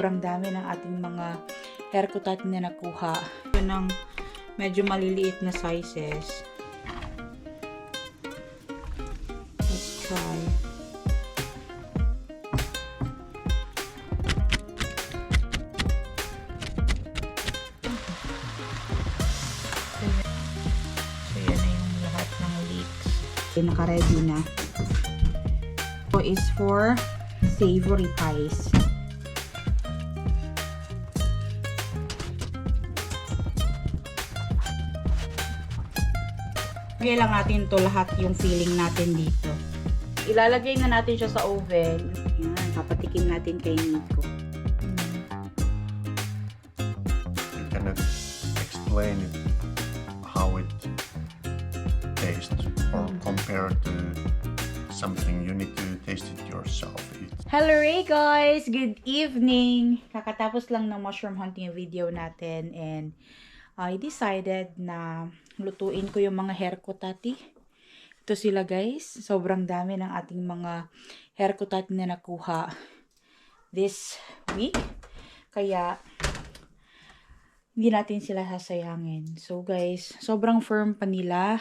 Sobrang dami ng ating mga haircut na nakuha. Yun ng medyo maliliit na sizes. Let's try. So yan na yung lahat ng leeks. Naka-ready na. So is for savory pies. Lagay lang natin to lahat yung filling natin dito. Ilalagay na natin siya sa oven. Yan, papatikin natin kay Nico. You cannot explain how it tastes or compare to something. You need to taste it yourself. Hello Ray guys! Good evening! Kakatapos lang ng mushroom hunting video natin and I decided na lutuin ko yung mga haircut. Ito sila guys. Sobrang dami ng ating mga haircut na nakuha this week. Kaya hindi natin sila sasayangin. So guys, sobrang firm pa nila.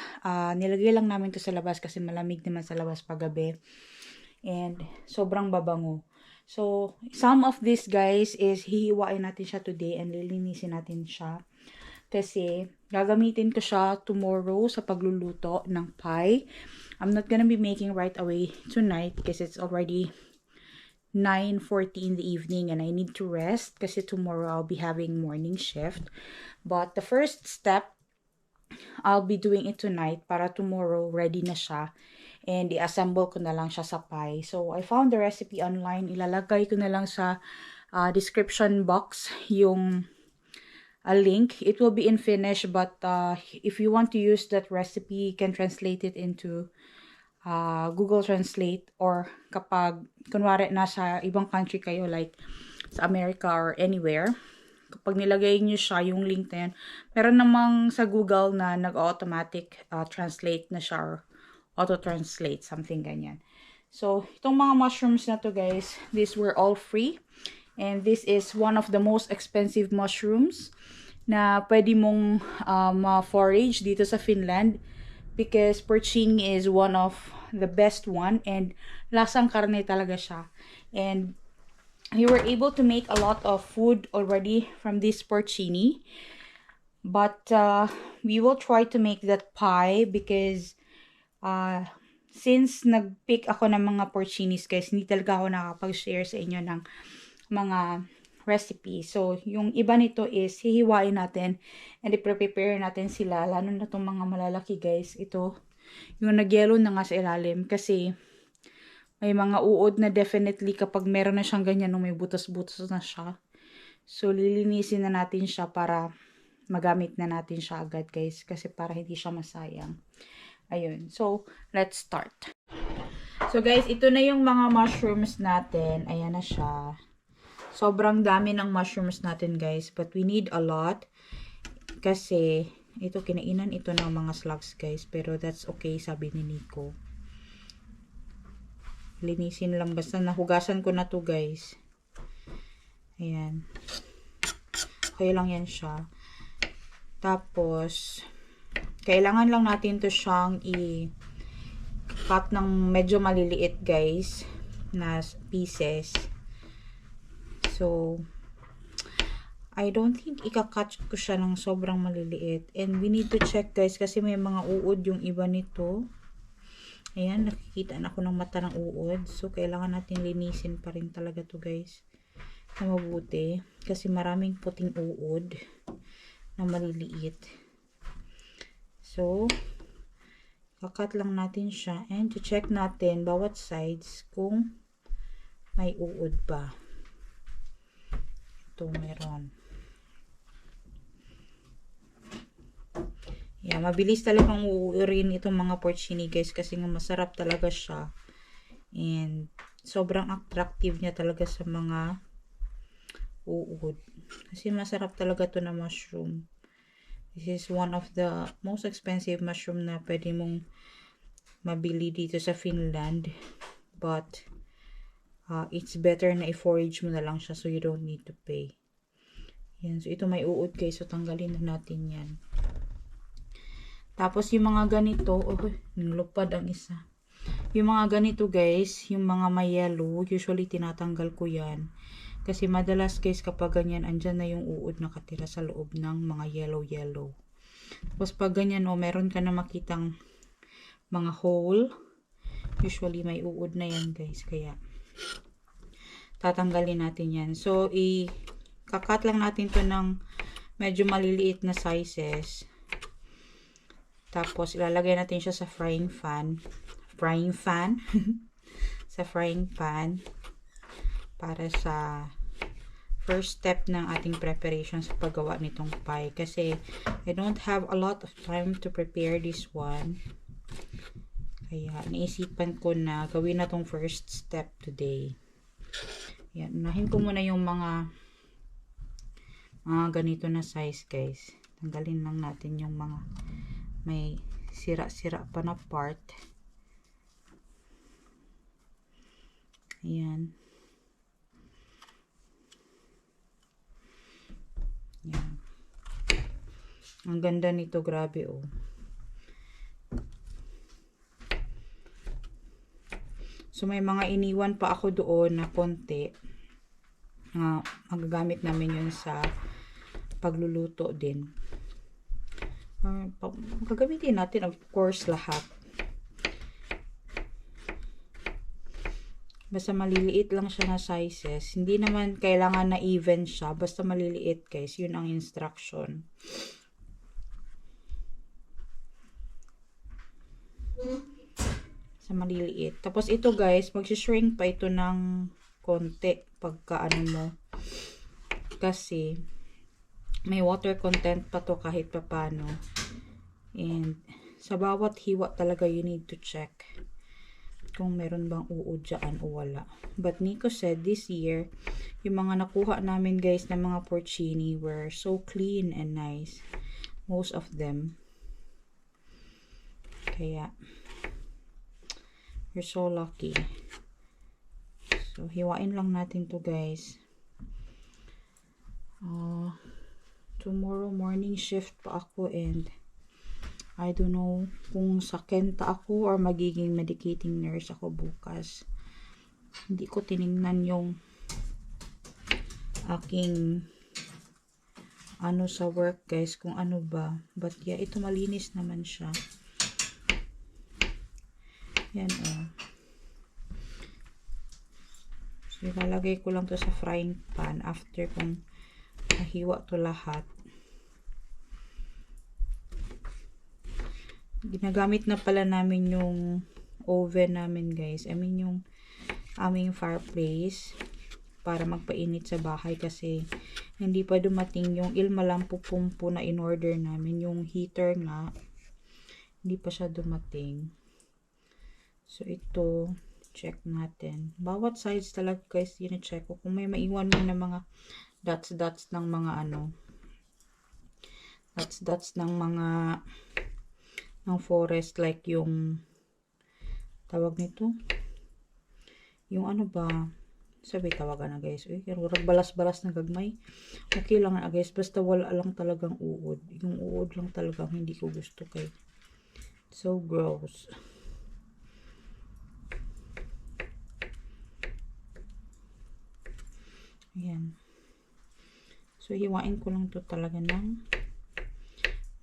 Nilagay lang namin to sa labas kasi malamig naman sa labas paggabi. And sobrang babango. So, some of this guys is hihiwain natin siya today and lilinisin natin siya. Kasi gagamitin ko siya tomorrow sa pagluluto ng pie. I'm not gonna be making right away tonight because it's already 9:40 in the evening and I need to rest kasi tomorrow I'll be having morning shift. But the first step, I'll be doing it tonight para tomorrow ready na siya. And i-assemble ko na lang siya sa pie. So, I found the recipe online. Ilalagay ko na lang sa description box yung a link. It will be in Finnish, but if you want to use that recipe, you can translate it into Google Translate, or kapag kunwari nasa ibang country kayo like sa America or anywhere, kapag nilagay nyo siya, yung link na yan, meron namang sa Google na nag-automatic translate na siya or auto-translate, something ganyan. So, itong mga mushrooms na to guys, these were all free. And this is one of the most expensive mushrooms na pwede mong forage dito sa Finland because porcini is one of the best one and lasang karne talaga siya. And we were able to make a lot of food already from this porcini. But we will try to make that pie because since nag-pick ako ng mga porcinis guys, hindi talaga ako nakapag-share sa inyo ng mga recipe. So, yung iba nito is hihiwain natin and i-prepare natin sila. Lalo na itong mga malalaki guys. Ito, yung nagyelo na nga sa ilalim kasi may mga uod na definitely kapag meron na siyang ganyan no, may butas-butas na siya. So, lilinisin na natin siya para magamit na natin siya agad guys kasi para hindi siya masayang. Ayun. So, let's start. So, guys, ito na yung mga mushrooms natin. Ayan na siya. Sobrang dami ng mushrooms natin, guys. But we need a lot. Kasi, ito, kinainan ito ng mga slugs, guys. Pero that's okay, sabi ni Nico. Linisin lang. Basta nahugasan ko na to, guys. Ayan. Okay lang yan siya. Tapos, kailangan lang natin to siyang i-cut ng medyo maliliit, guys, na pieces. So, I don't think ika-cut ko siya ng sobrang maliliit. And we need to check, guys, kasi may mga uod yung iba nito. Ayan, nakikita na ako ng mata ng uod. So, kailangan natin linisin pa rin talaga to, guys, na mabuti. Kasi maraming puting uod na maliliit. So, kakat lang natin siya and to check natin bawat sides kung may uod ba. Ito meron. Yeah, mabilis talagang uurin itong mga porcini guys kasi nga masarap talaga siya. And sobrang attractive niya talaga sa mga uod. Kasi masarap talaga to na mushroom. This is one of the most expensive mushroom na pwede mong mabili dito sa Finland. But it's better na i-forage mo na lang siya so you don't need to pay. Yan. So, ito may uod guys. So, tanggalin na natin yan. Tapos, yung mga ganito, nilupad ang isa. Yung mga ganito guys, yung mga may yellow, usually tinatanggal ko yan. Kasi madalas guys, kapag ganyan, andyan na yung uod nakatira sa loob ng mga yellow. Tapos, pag ganyan, meron ka na makitang mga hole. Usually, may uod na yan guys. Kaya, tatanggalin natin yan. So, kakat lang natin to ng medyo maliliit na sizes. Tapos, ilalagay natin siya sa frying pan. Sa frying pan. Para sa first step ng ating preparation sa paggawa nitong pie. Kasi, I don't have a lot of time to prepare this one. Kaya, naisipan ko na gawin na tong first step today. Yan, unahin ko muna yung mga ganito na size guys. Tanggalin lang natin yung mga may sira-sira pa na part. Ayan. Yan. Ang ganda nito, grabe oh. So, may mga iniwan pa ako doon na konti. Magagamit namin yun sa pagluluto din. Gagamitin natin, of course, lahat. Basta maliliit lang siya na sizes. Hindi naman kailangan na even siya. Basta maliliit, guys. Yun ang instruction. Sa maliliit. Tapos ito guys, magsishrink pa ito ng konti pagka ano mo. Kasi may water content pa to kahit papano. And sa bawat hiwa talaga you need to check kung meron bang uod dyan o wala. But Nico said this year, yung mga nakuha namin guys na mga porcini were so clean and nice. Most of them. Kaya you're so lucky. So, hiwain lang natin to guys. Tomorrow morning shift pa ako and I don't know kung sa Kenta ako or magiging medicating nurse ako bukas. Hindi ko tiningnan yung aking ano sa work guys kung ano ba. But yeah, ito malinis naman siya. Yan oh. So, ilalagay ko lang to sa frying pan after kung nahiwa to lahat. Ginagamit na pala namin yung oven namin guys. I mean yung aming fireplace para magpainit sa bahay kasi hindi pa dumating yung ilmalampupumpo na in-order namin. Yung heater nga, hindi pa siya dumating. So, ito, check natin. Bawat sides talaga guys, yun-check ko. Kung may maiwan mo na mga dots ng mga ano, dots ng mga ng forest, like yung tawag nito, yung ano ba, sabi tawagan na guys. Uy, balas-balas na gagmay. Okay lang na guys, basta wala lang talagang uod. Yung uod lang talagang hindi ko gusto kay. So gross. Ayan. So, hiwain ko lang to talaga ng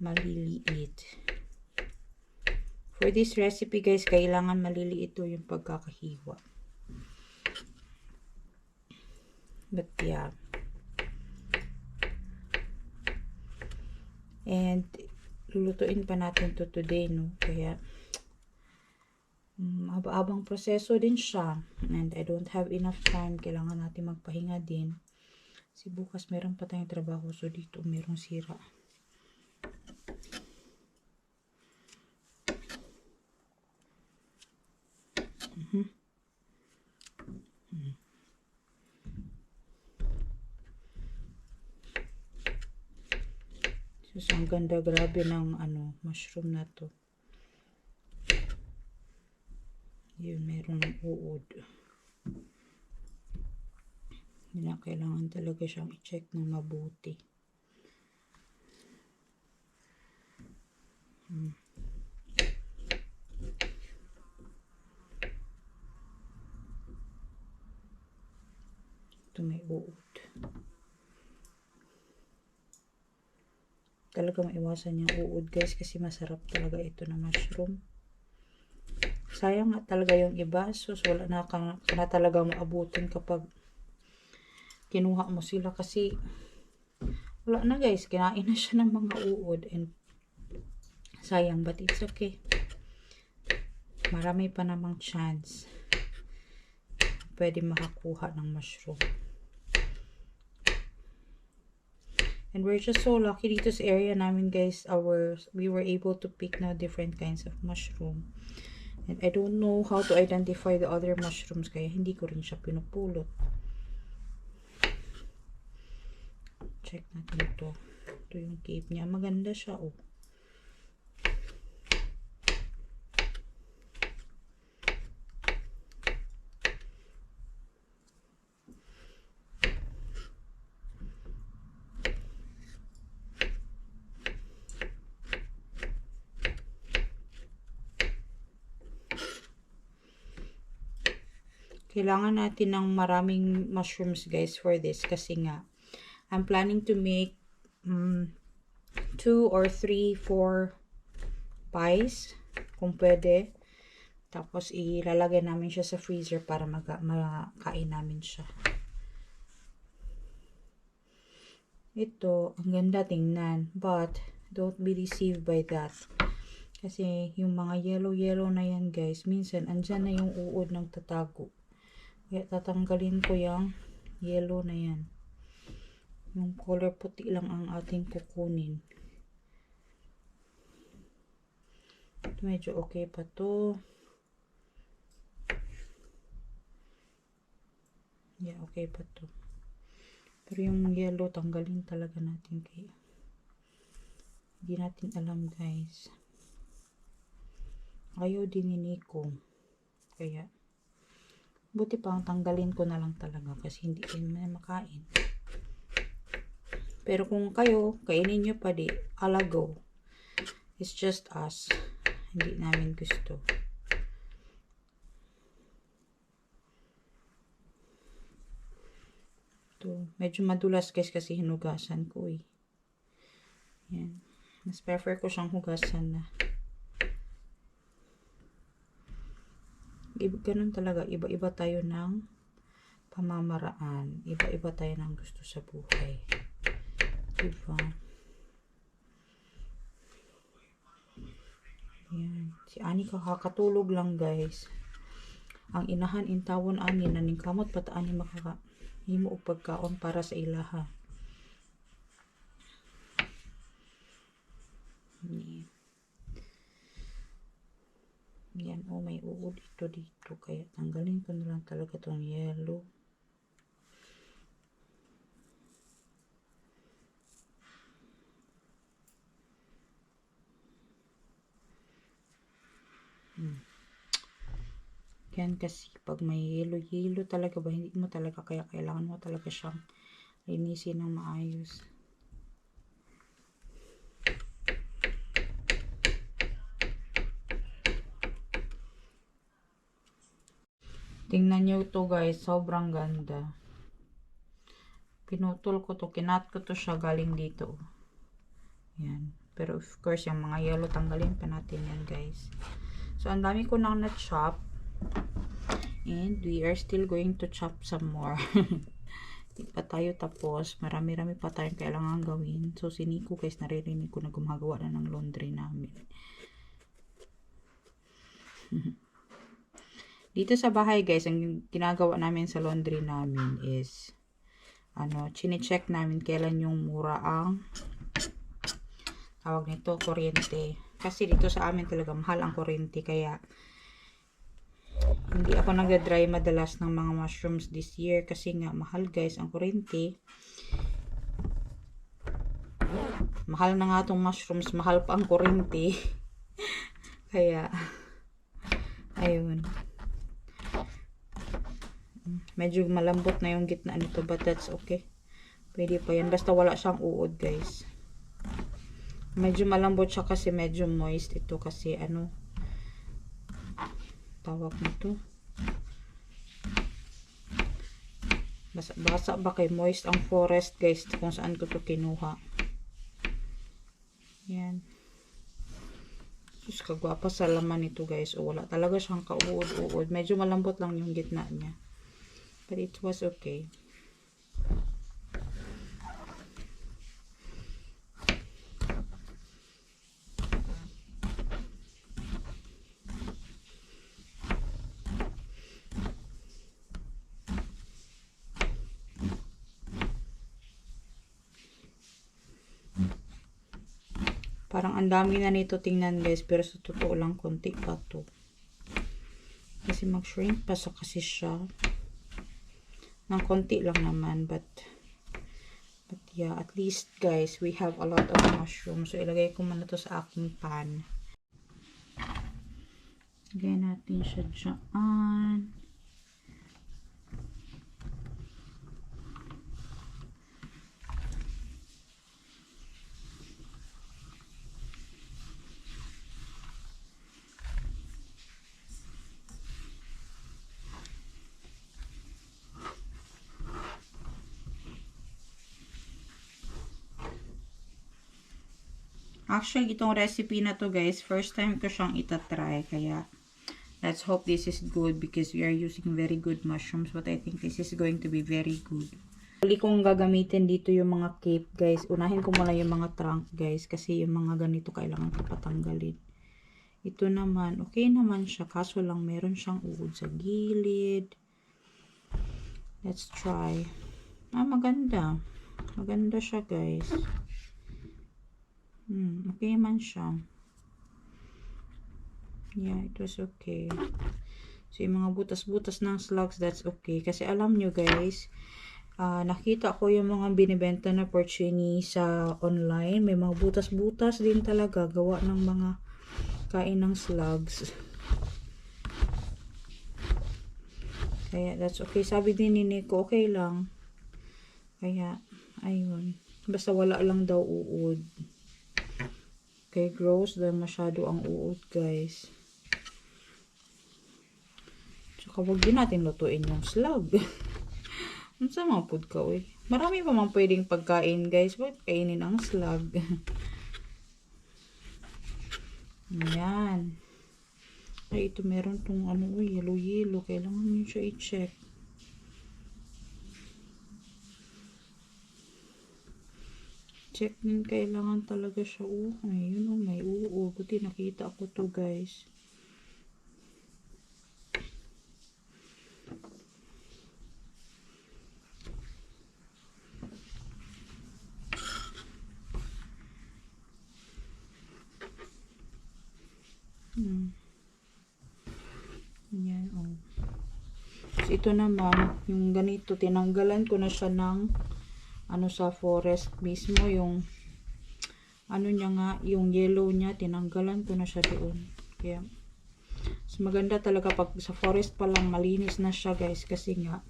maliliit. For this recipe, guys, kailangan maliliit to yung pagkakahiwa. But, yeah. And, lulutuin pa natin to today, no? Kaya, abang proseso din siya. And I don't have enough time. Kailangan natin magpahinga din. Kasi bukas meron pa tayong trabaho. So dito merong sira. So ang ganda, grabe ng ano, mushroom na to. Yun, meron ng uod. Hindi na kailangan talaga siyang i-check ng mabuti. Ito may uod. Talaga maiwasan yung uod guys kasi masarap talaga ito na mushroom. Sayang nga talaga yung iba. So wala na ka na talaga maabutin kapag kinuha mo sila kasi wala na guys. Kinain na siya ng mga uod and sayang, but it's okay. Marami pa namang chance pwede makakuha ng mushroom. And we're just so lucky dito sa area namin guys. We were able to pick now different kinds of mushroom. And I don't know how to identify the other mushrooms kaya hindi ko rin siya pinupulot. Check natin ito. Ito yung cape niya. Maganda siya oh. Kailangan natin ng maraming mushrooms guys for this kasi nga I'm planning to make 2 or 3, 4 pies kung pwede. Tapos ilalagay namin siya sa freezer para makain namin siya. Ito, ang ganda tingnan, but don't be deceived by that. Kasi yung mga yellow na yan guys, minsan andyan na yung uod ng tatago. Kaya tatanggalin ko yung yellow na yan. Yung color puti lang ang ating kukunin. Ito medyo okay pa to. Yeah, okay pa to. Pero yung yellow tanggalin talaga natin kaya hindi natin alam guys. Ayaw din ni Nico. Kaya buti pang tanggalin ko na lang talaga kasi hindi rin na makain. Pero kung kayo, kainin nyo pa di, alago. It's just us. Hindi namin gusto. Ito, medyo madulas guys kasi hinugasan ko eh. Yan. Mas prefer ko siyang hugasan na. Ganun talaga, iba-iba tayo ng pamamaraan, iba-iba tayo ng gusto sa buhay, diba? Yan, si Ani kakatulog lang guys. Ang inahan intawon ani naning kamot pata ani makahimo og pagkaon para sa ilaha. Yan, oh may uod ito dito. Kaya tanggalin ko na lang talaga itong yellow. Yan kasi pag may yellow talaga ba, hindi mo talaga, kaya kailangan mo talaga siyang linisin ng maayos. Tingnan nyo to guys, sobrang ganda. Pinutol ko to, kinat ko to siya galing dito. Yan. Pero of course, yung mga yellow tanggalin pa natin yan guys. So, ang dami ko nang na-chop. And we are still going to chop some more. Di pa tayo tapos. Marami-rami pa tayong kailangan gawin. So, si Nico guys, naririnig ko na gumagawa na ng laundry namin. Dito sa bahay guys, ang ginagawa namin sa laundry namin is chine-check namin kailan yung mura ang tawag nito, kuryente. Kasi dito sa amin talaga mahal ang kuryente kaya hindi ako nagda-dry madalas ng mga mushrooms this year kasi nga mahal guys ang kuryente. Mahal na nga tong mushrooms, mahal pa ang kuryente. Kaya ayun. Medyo malambot na yung gitna nito, but that's okay. Pwede pa yan. Basta wala siyang uod, guys. Medyo malambot siya kasi medyo moist ito kasi ano tawag nito. Basa ba kay moist ang forest, guys, kung saan ko to kinuha. Yan. Sus, kagwapa sa laman nito, guys. O, wala talaga siyang kauod-uod. Medyo malambot lang yung gitna niya. But it was okay. Parang ang dami na nito tingnan, guys, pero sa totoo lang konti pa to. Kasi mag-shrink pa sa kasi siya. Ng konti lang naman, but yeah, at least, guys, we have a lot of mushrooms. So ilagay ko muna to sa aking pan. Lagay natin siya dyan. Actually, itong recipe na to, guys, first time ko siyang itatry. Kaya, let's hope this is good because we are using very good mushrooms. But I think this is going to be very good. Huli kong gagamitin dito yung mga cape, guys. Unahin ko muna yung mga trunk, guys. Kasi yung mga ganito kailangan ko patanggalin. Ito naman, okay naman siya. Kaso lang, meron siyang uod sa gilid. Let's try. Maganda. Maganda siya, guys. Okay man siya. Yeah, it was okay. So, yung mga butas-butas ng slugs, that's okay. Kasi alam nyo, guys, nakita ko yung mga binibenta na porcini sa online. May mga butas-butas din talaga. Gawa ng mga kain ng slugs. Kaya, that's okay. Sabi din ni Nico, okay lang. Kaya, ayun. Basta wala lang daw uod. Okay, gross dahil masyado ang uod, guys. Tsaka wag din natin lutuin yung slug. Ano sa mga food ka, uy? Marami pa mang pwedeng pagkain, guys. Bakit kainin ang slug? Ayan. Ay, ito meron tong ano, uy, yellow. Kailangan nyo siya i-check. Check din, kailangan talaga siya. Ayun, may buti nakita ko to, guys. Yan, So, ito naman, yung ganito, tinanggalan ko na siya ng ano sa forest mismo, yung ano niya nga, yung yellow niya, tinanggalan ko na siya doon. Kaya, so maganda talaga pag sa forest pa lang, malinis na siya, guys, kasi nga,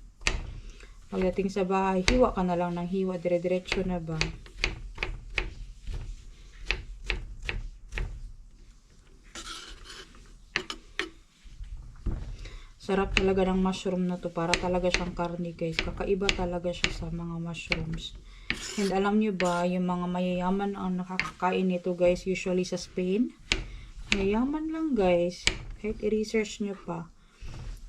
pagdating sa bahay, hiwa ka na lang ng hiwa, dire-diretso na ba? Sarap talaga ng mushroom na to. Para talaga siyang karne, guys. Kakaiba talaga siya sa mga mushrooms. And alam nyo ba, yung mga mayayaman ang nakakakain nito, guys, usually sa Spain. Mayayaman lang, guys. Kahit i-research nyo pa.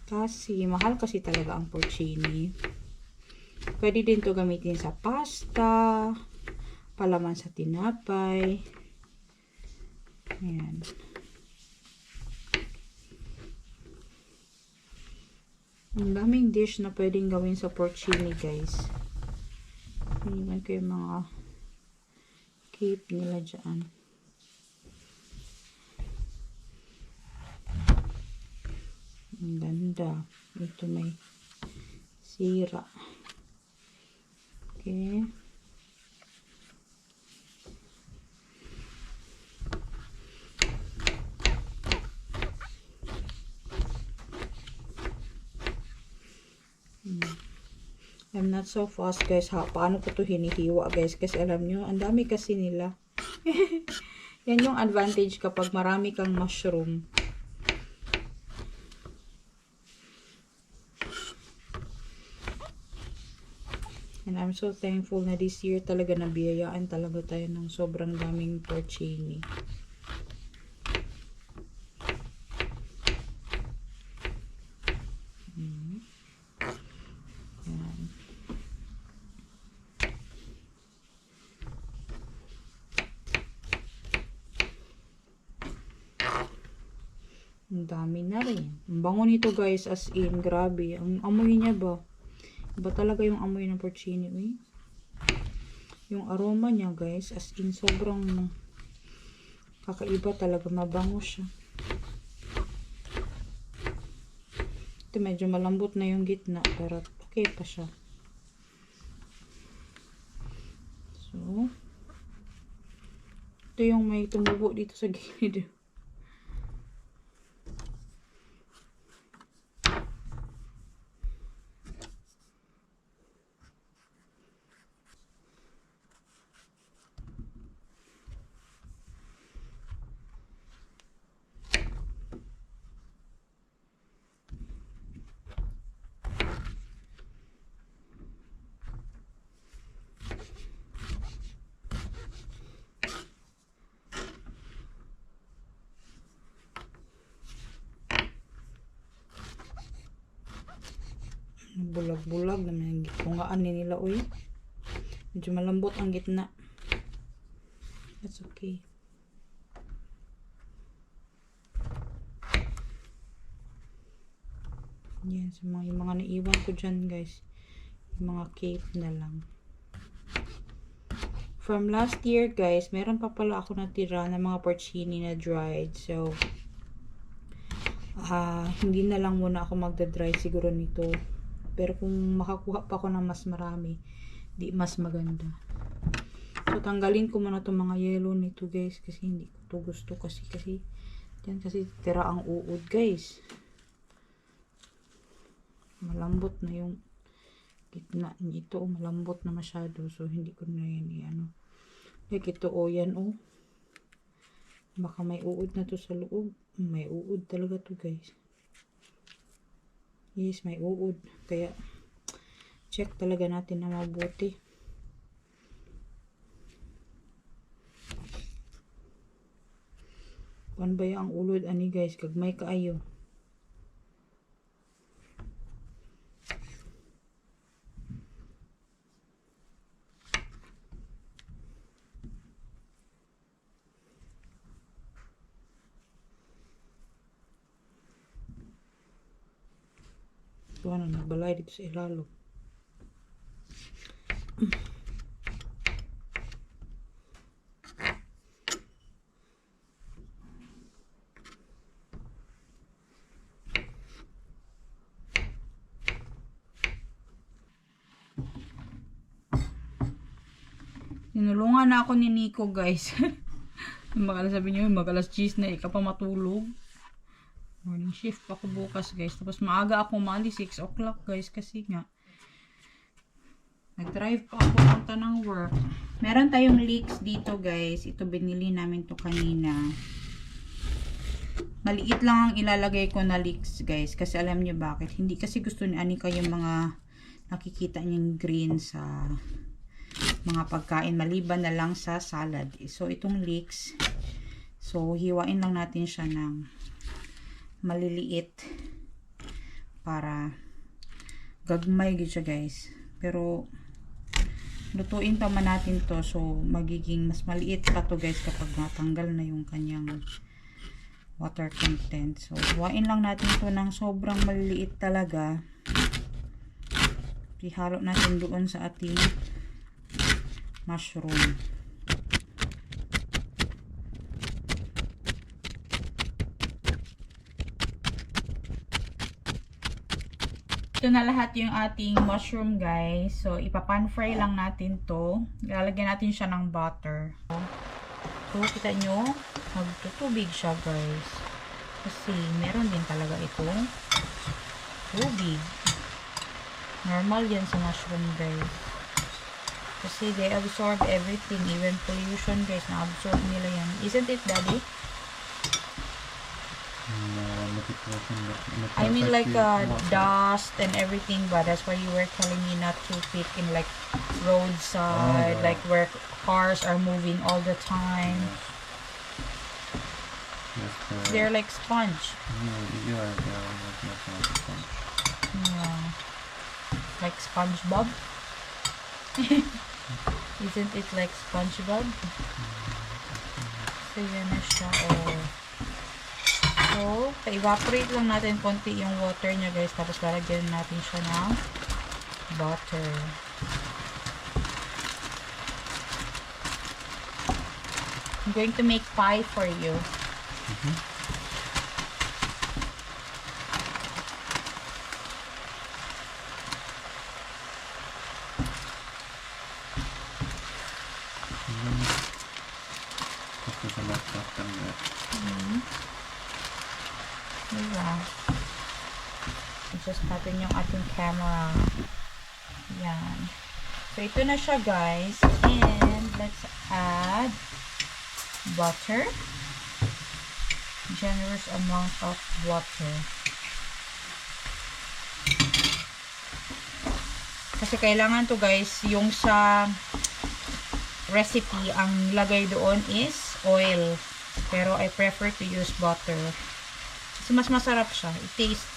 Kasi, mahal kasi talaga ang porcini. Pwede din to gamitin sa pasta, palaman sa tinapay. Ayan. Ang daming dish na pwedeng gawin sa porcini, guys. Tingnan ko yung mga cape nila dyan. Ang ganda. Ito may sira. Okay. I'm not so fast guys ha. Paano ko to hinihiwa guys? Kasi alam nyo, ang dami kasi nila. Yan yung advantage kapag marami kang mushroom. And I'm so thankful na this year talaga nabiyayaan talaga tayo ng sobrang daming porcini. Ang dami na rin. Ang bango nito guys, as in, grabe. Ang amoy niya ba? Iba talaga yung amoy ng porcini, eh. Yung aroma niya guys, as in, sobrang kakaiba talaga. Mabango siya. Ito medyo malambot na yung gitna, pero okay pa siya. So, ito yung may tumubo dito sa gilid. Bulag-bulag naman yung tungaan nila, uy. Medyo malambot ang gitna. That's okay. Yan, so yung mga naiwan ko dyan, guys. Yung mga cape na lang. From last year, guys, meron pa pala ako natira ng mga porcini na dried. So, hindi na lang muna ako magda-dry siguro nito. Pero kung makakuha pa ako ng mas marami, di mas maganda. So, tanggalin ko muna itong mga yellow nito, guys. Kasi hindi ko to gusto. Kasi yan kasi tira ang uod, guys. Malambot na yung gitna nito. Malambot na masyado. So, hindi ko na yan i-ano. Like ito, yan, baka may uod na to sa loob. May uod talaga to, guys. Yes, may uod. Kaya, check talaga natin na mabuti. Kuan ba yung ulod ani, guys? Kagmay kaayo. So, ano, nagbalay dito sa ilalo. Tinulungan na ako ni Nico, guys. Magalas sabi niyo, magalas 10 na ika pa matulog. Morning shift pa ako bukas, guys. Tapos maaga ako mali 6 o'clock, guys. Kasi nga, nag-drive pa ako punta ng work. Meron tayong leeks dito, guys. Ito binili namin to kanina. Maliit lang ang ilalagay ko na leeks, guys. Kasi alam niyo bakit. Hindi kasi gusto ni Anika yung mga nakikita niyang green sa mga pagkain. Maliban na lang sa salad. So, itong leeks. So, hiwain lang natin siya ng maliliit para gagmay gid siya, guys. Pero lutuin pa man natin to, so magiging mas maliit pa to, guys, kapag natanggal na yung kanyang water content. So huwain lang natin to ng sobrang maliliit talaga. Ihalo natin doon sa ating mushroom. Ito na lahat yung ating mushroom, guys. So, ipapan fry lang natin to. Ilalagyan natin siya ng butter. So, kita nyo, magtutubig siya, guys. Kasi, meron din talaga itong tubig. Normal yan sa mushroom, guys. Kasi they absorb everything. Even pollution, guys, na-absorb nila yan. Isn't it, Daddy? I mean like dust and everything, but that's why you were telling me not to pick in like roadside, like where cars are moving all the time. They're like sponge. Yeah, like sponge. Yeah. Like SpongeBob. Isn't it like SpongeBob? So yan na siya. Oh. So, pa-evaporate lang natin konti yung water niya, guys. Tapos lalagyan natin siya ng butter. I'm going to make pie for you. Diba? Adjust natin yung ating camera. Yan. So, ito na siya, guys. And, let's add butter. Generous amount of water. Kasi kailangan to, guys, yung sa recipe, ang lagay doon is oil. Pero I prefer to use butter. Kasi mas masarap siya. It tastes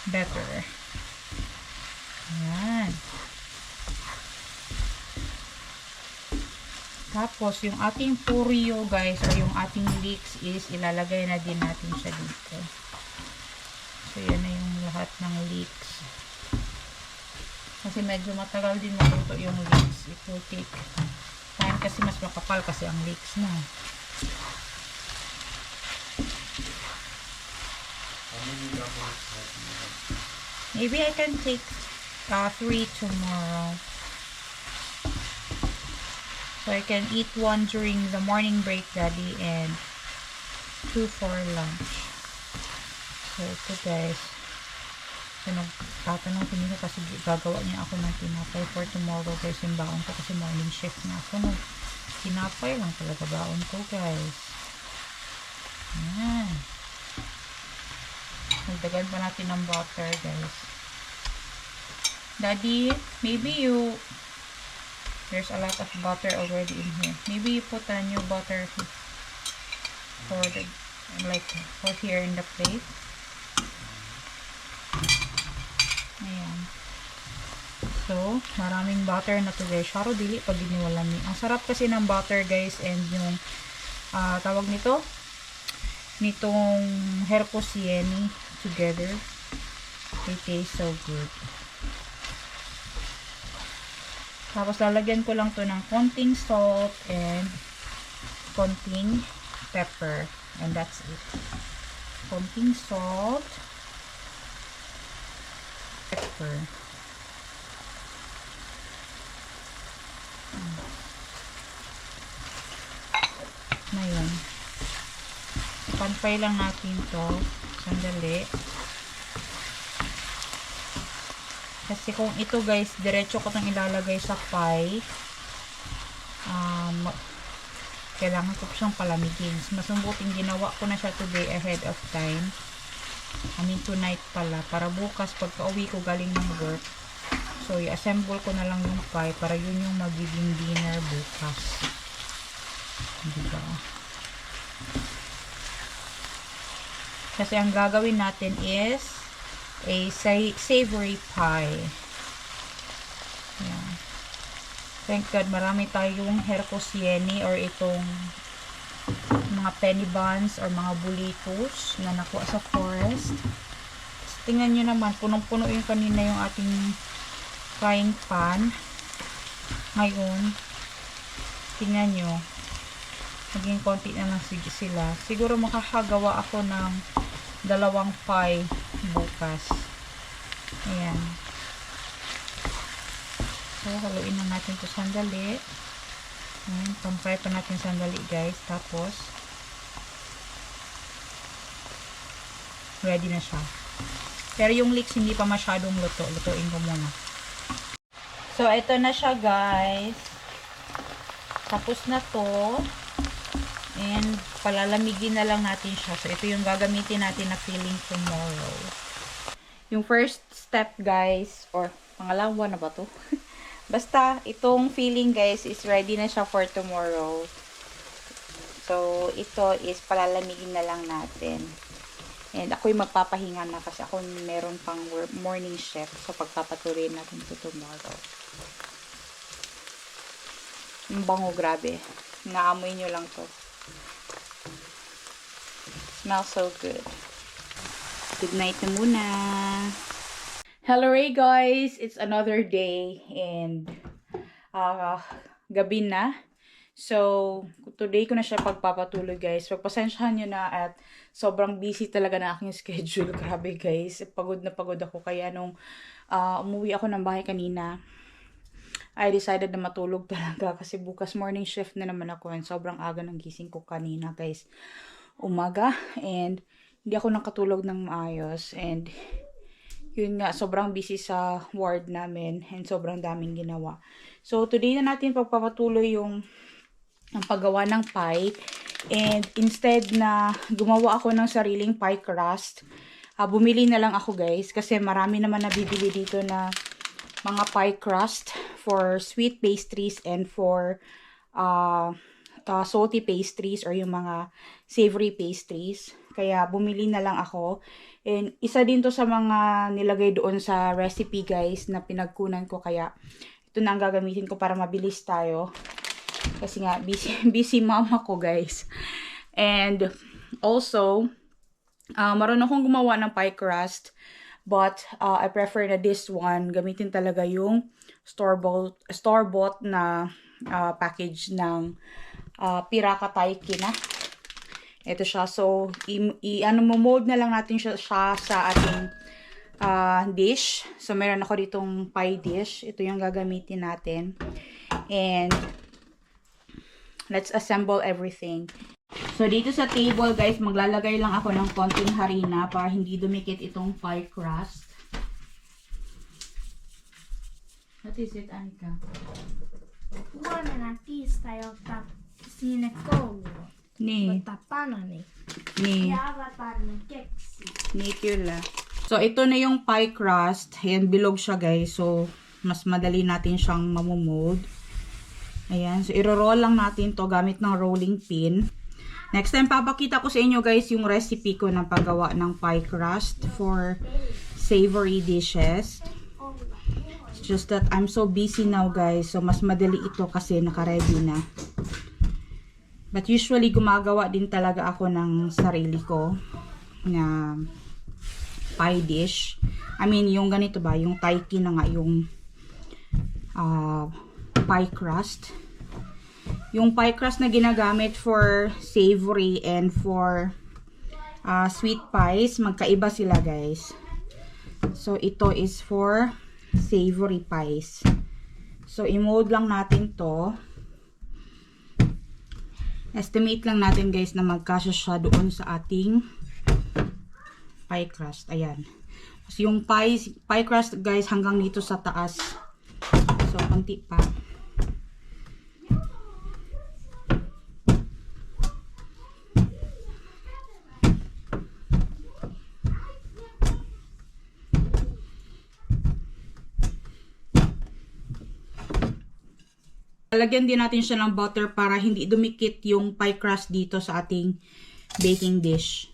better. Ayan. Tapos, yung ating puryo, guys, or yung ating leeks is ilalagay na din natin siya dito. So, yan na yung lahat ng leeks. Kasi medyo matagal din maluto yung leeks. It will take time kasi mas makapal kasi ang leeks na. Maybe I can take 3 tomorrow. So I can eat 1 during the morning break, Daddy, and 2 for lunch. So ito, guys. So nagtatanong ko nila kasi gagawa niya ako ng tinapay for tomorrow, guys, yung baon ko kasi morning shift na ako. No? Tinapay lang talaga baon ko, guys. Ayan. Nagdagan pa natin ng butter, guys. Daddy, maybe there's a lot of butter already in here. Maybe you put a new butter for here in the plate. Ayan. So, maraming butter na to, guys. Sharo dili pag giniwalan niyo. Ang sarap kasi ng butter, guys, and yung tawag nitong Herco Sieni together. They taste so good. Tapos lalagyan ko lang to ng konting salt and konting pepper. And that's it. Konting salt, pepper. Ngayon, panfry lang natin to. Sandali. Kasi kung ito, guys, diretso ko itong ilalagay sa pie, kailangan ko siyang palamigin. Mas mabuting ginawa ko na siya today ahead of time. I mean tonight pala. Para bukas, pagka uwi ko galing ng work, so i-assemble ko na lang yung pie para yun yung magiging dinner bukas. Diba? Kasi ang gagawin natin is a savory pie. Ayan. Thank God, marami tayong Herco Sieni or itong mga penny buns or mga bulitos na nakuha sa forest. Tingnan nyo naman, punong-puno yung kanina yung ating frying pan. Ngayon, tingnan nyo, naging konti na lang sila. Siguro makakagawa ako ng 2 pie bukas. Ayan. So, haluin na natin ito sandali. Ayan, pang-fry pa natin sandali, guys. Tapos, ready na siya. Pero yung leeks hindi pa masyadong luto. Lutuin ko muna. So, ito na siya, guys. Tapos na to. And, palalamigin na lang natin siya. So, ito yung gagamitin natin na filling tomorrow. Yung first step, guys, or pangalawa na ba to? Basta, itong filling, guys, is ready na siya for tomorrow. So, ito is palalamigin na lang natin. And ako'y magpapahinga na kasi ako meron pang morning shift. So, pagpapatuloy natin ito tomorrow. Yung bango, grabe. Naamoy nyo lang to. Smells so good. Good night na muna. Hello Ray guys! It's another day and gabi na. So, today ko na siya pagpapatuloy guys. Pagpasensyahan nyo na at sobrang busy talaga na aking schedule. Grabe guys. Pagod na pagod ako. Kaya nung umuwi ako ng bahay kanina, I decided na matulog talaga. Kasi bukas morning shift na naman ako. And sobrang aga ng gising ko kanina guys. Umaga. And hindi ako nakatulog ng maayos. And yun nga, sobrang busy sa ward namin. And sobrang daming ginawa. So, today na natin pagpapatuloy yung ang paggawa ng pie. And instead na gumawa ako ng sariling pie crust, bumili na lang ako guys. Kasi marami naman nabibili dito na mga pie crust for sweet pastries and for salty pastries or yung mga savory pastries. Kaya bumili na lang ako. And isa din to sa mga nilagay doon sa recipe guys na pinagkunan ko. Kaya ito na ang gagamitin ko para mabilis tayo. Kasi nga, busy mama ko, guys. And, also, marunong akong gumawa ng pie crust. But, I prefer na this one. Gamitin talaga yung store-bought na package ng Piraka Taiki na. Ito siya. So, mold na lang natin siya sa ating dish. So, meron ako ditong pie dish. Ito yung gagamitin natin. And, let's assemble everything. So, dito sa table, guys, maglalagay lang ako ng konting harina para hindi dumikit itong pie crust. What is it, Anika? Huomenna tiistai-ilta sinne kouluun. Niin. Ottaa banani. Niin. Ja avataan ne keksi. Niin, kyllä. So, ito na yung pie crust. Ayan, bilog siya, guys. So, mas madali natin siyang mamumold. Ayan. So, iro-roll lang natin to gamit ng rolling pin. Next time, papakita ko sa inyo guys yung recipe ko ng paggawa ng pie crust for savory dishes. It's just that I'm so busy now guys. So, mas madali ito kasi naka-ready na. But usually, gumagawa din talaga ako ng sarili ko na pie dish. I mean, yung ganito ba? Yung taiki na nga yung pie crust. Yung pie crust na ginagamit for savory and for sweet pies, magkaiba sila guys. So, ito is for savory pies. So, i-mold lang natin to. Estimate lang natin guys na magkasya siya doon sa ating pie crust. Ayan. So, yung pie crust guys hanggang dito sa taas. So, konti pa. Lalagyan din natin siya ng butter para hindi dumikit yung pie crust dito sa ating baking dish.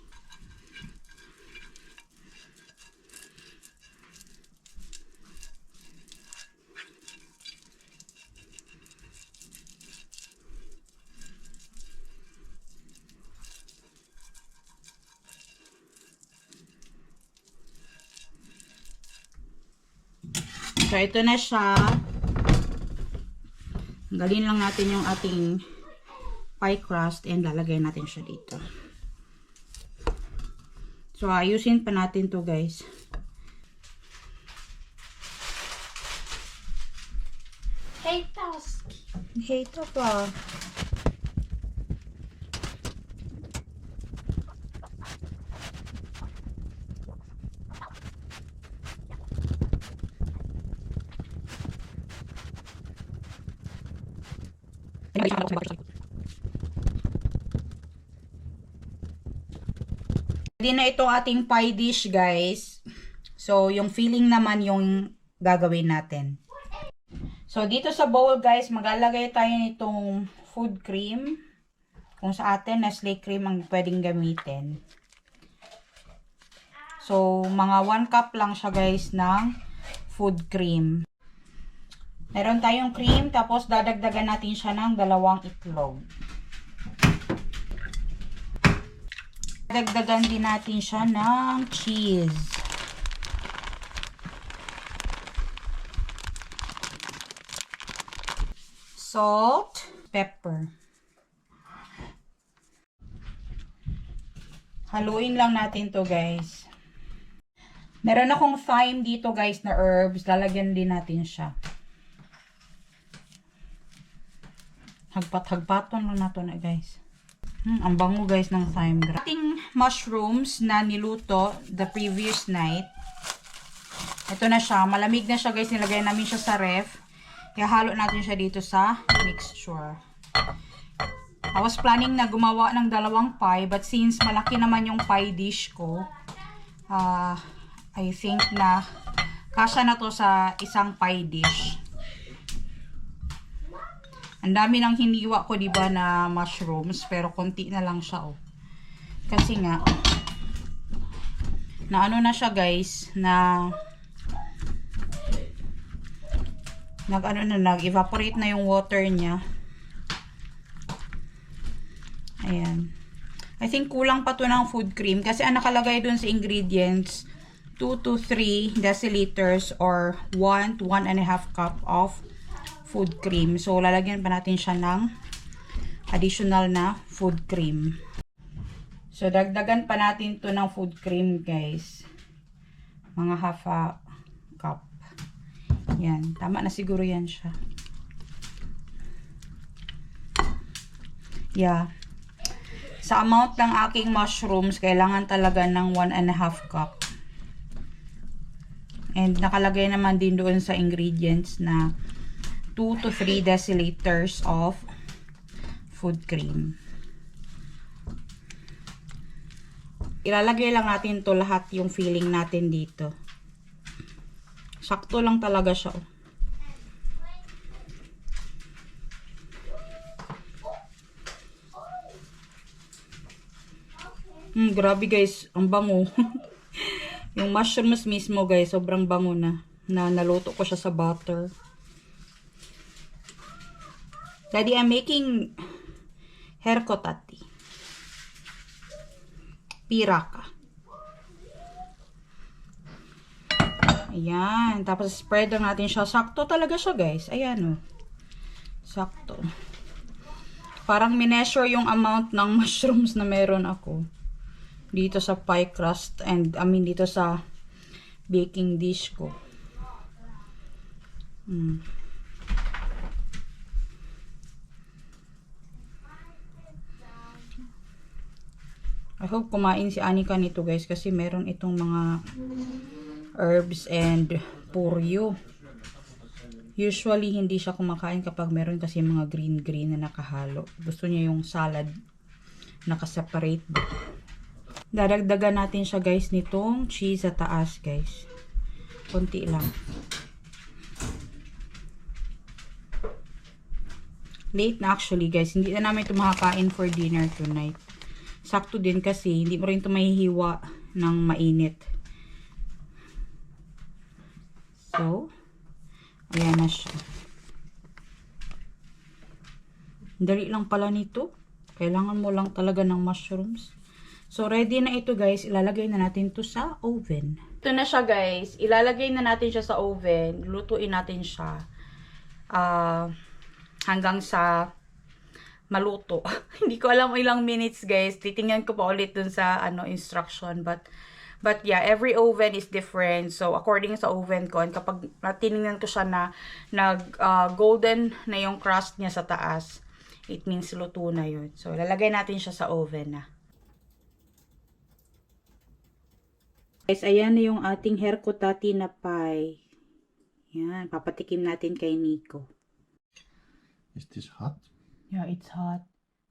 So, ito na siya. Tanggalin lang natin yung ating pie crust and lalagay natin siya dito. So, ayusin pa natin to guys. Hei taski. Heito pa. Ready na itong ating pie dish, guys. So, yung filling naman yung gagawin natin. So, dito sa bowl, guys, maglalagay tayo nitong food cream. Kung sa atin, Nestle cream ang pwedeng gamitin. So, mga 1 cup lang siya, guys, ng food cream. Meron tayong cream, tapos dadagdagan natin siya ng 2 itlog. Dagdagan din natin siya ng cheese. Salt, pepper. Haluin lang natin to, guys. Meron akong thyme dito, guys, na herbs. Lalagyan din natin siya. Hagpat-hagpaton lang nato na, guys. Ang bango, guys, ng thyme. Ating mushrooms na niluto the previous night. Ito na siya. Malamig na siya, guys. Nilagay namin siya sa ref. Ihalo natin siya dito sa mixture. I was planning na gumawa ng 2 pie, but since malaki naman yung pie dish ko, I think na kasya na to sa isang pie dish. Ang dami ng hiniwa ko, diba, na mushrooms, pero konti na lang siya, oh. Kasi nga, na ano na siya, guys, na nag-evaporate na yung water niya. Ayan. I think kulang pa to ng food cream kasi ang nakalagay dun sa ingredients 2 to 3 deciliters or 1 to 1.5 cup of food cream. So lalagyan pa natin siya ng additional na food cream. So dagdagan pa natin to ng food cream, guys. Mga half a cup. Yan, tama na siguro yan siya. Yeah. Sa amount ng aking mushrooms, kailangan talaga ng 1.5 cup. And nakalagay naman din doon sa ingredients na 2 to 3 deciliters of food cream. Ilalagay lang natin to lahat yung filling natin dito. Sakto lang talaga siya, oh. Grabe, guys, ang bango. Yung mushrooms mismo, guys, sobrang bango na. Naluto ko siya sa butter. Daddy, I'm making herkotati. Piraka. Ayan. Tapos spread lang natin siya. Sakto talaga siya, guys. Ayan, oh. Sakto. Parang mineasure yung amount ng mushrooms na meron ako dito sa pie crust and dito sa baking dish ko. I hope kumain si Anika nito, guys, kasi meron itong mga herbs and puryo. Usually hindi siya kumakain kapag meron kasi mga green na nakahalo. Gusto niya yung salad naka-separate. Dadagdagan natin siya, guys, nitong cheese sa taas, guys. Konti lang. Late na actually, guys. Hindi na namin ito makakain for dinner tonight. Sakto din kasi hindi mo rin ito mahihiwa ng mainit. So, ayan na siya. Dali lang pala nito. Kailangan mo lang talaga ng mushrooms. So, ready na ito, guys. Ilalagay na natin to sa oven. Ito na siya, guys. Ilalagay na natin siya sa oven. Lutuin natin siya. Hanggang sa maluto. Hindi ko alam ilang minutes, guys. Titingnan ko pa ulit dun sa instruction. But yeah, every oven is different. So, according sa oven ko, and kapag tinignan ko siya na golden na yung crust niya sa taas, it means luto na yun. So, lalagay natin siya sa oven na. Guys, ayan na yung ating herkotati na pie. Yan, papatikim natin kay Nico. Is this hot? Yeah, it's hot.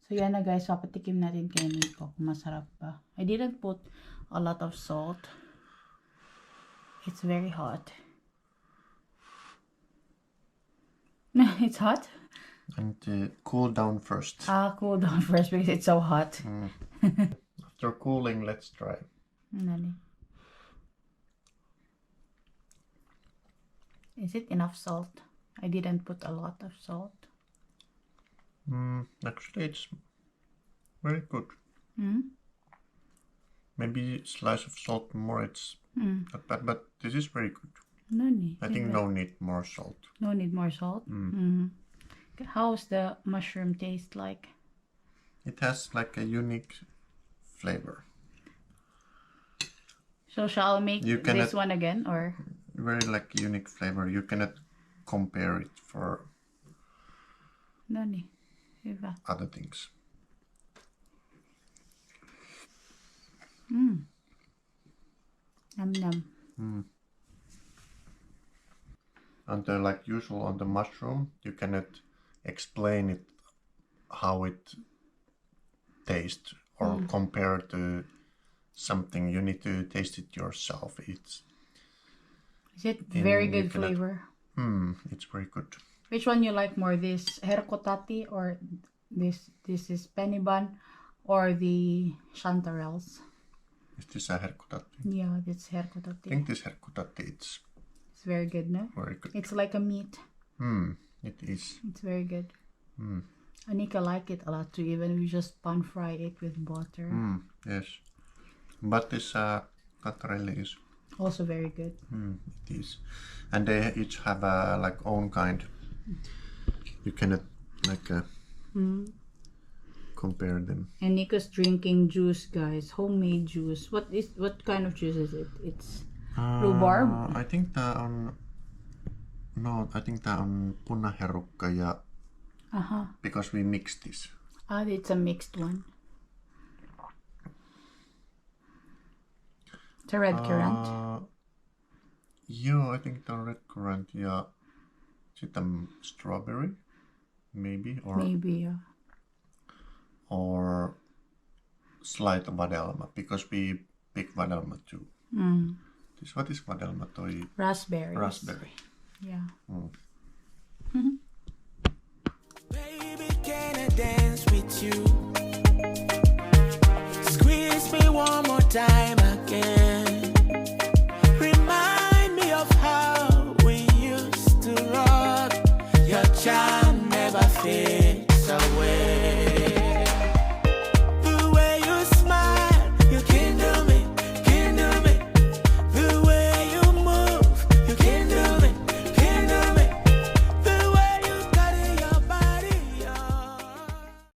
So yan na guys, papatikim natin kay Nico kung masarap pa. I didn't put a lot of salt. It's very hot. It's hot? And cool down first. Cool down first because it's so hot. After cooling, let's try. Nani? Is it enough salt? I didn't put a lot of salt. Actually, it's very good. Mm? Maybe slice of salt more. It's not bad, but this is very good. Nani? I think no need more salt. No need more salt? How's the mushroom taste like? It has like a unique flavor. So shall I make You this cannot- one again or? Very like unique flavor. You cannot compare it for Nani? Hyvä. other things. Yum yum. And like usual on the mushroom, you cannot explain it how it tastes or compare to something. You need to taste it yourself. Is it very you good cannot- flavor? It's very good. Which one you like more? This herkotati or this is penny bun or the chanterelles? Is this a herkutatti? Yeah, this I herkotati. think this herkutatti it's It's very good, no? very good. It's like a meat. It is. It's very good. Anika like it a lot too. Even we just pan fry it with butter. Yes. But this cantarelli is Also very good. it is, and they each have a like own kind. You cannot like compare them. And Nico's drinking juice, guys. Homemade juice. What kind of juice is it? It's rhubarb. I think that on I think that on punaherukka ja because we mix this. It's a mixed one. It's a red currant. Yeah, I think the red currant ja sitten strawberry maybe Maybe. or slight vadelma because we pick vadelma too. What is vadelma toi? Raspberries. Raspberry. Yeah.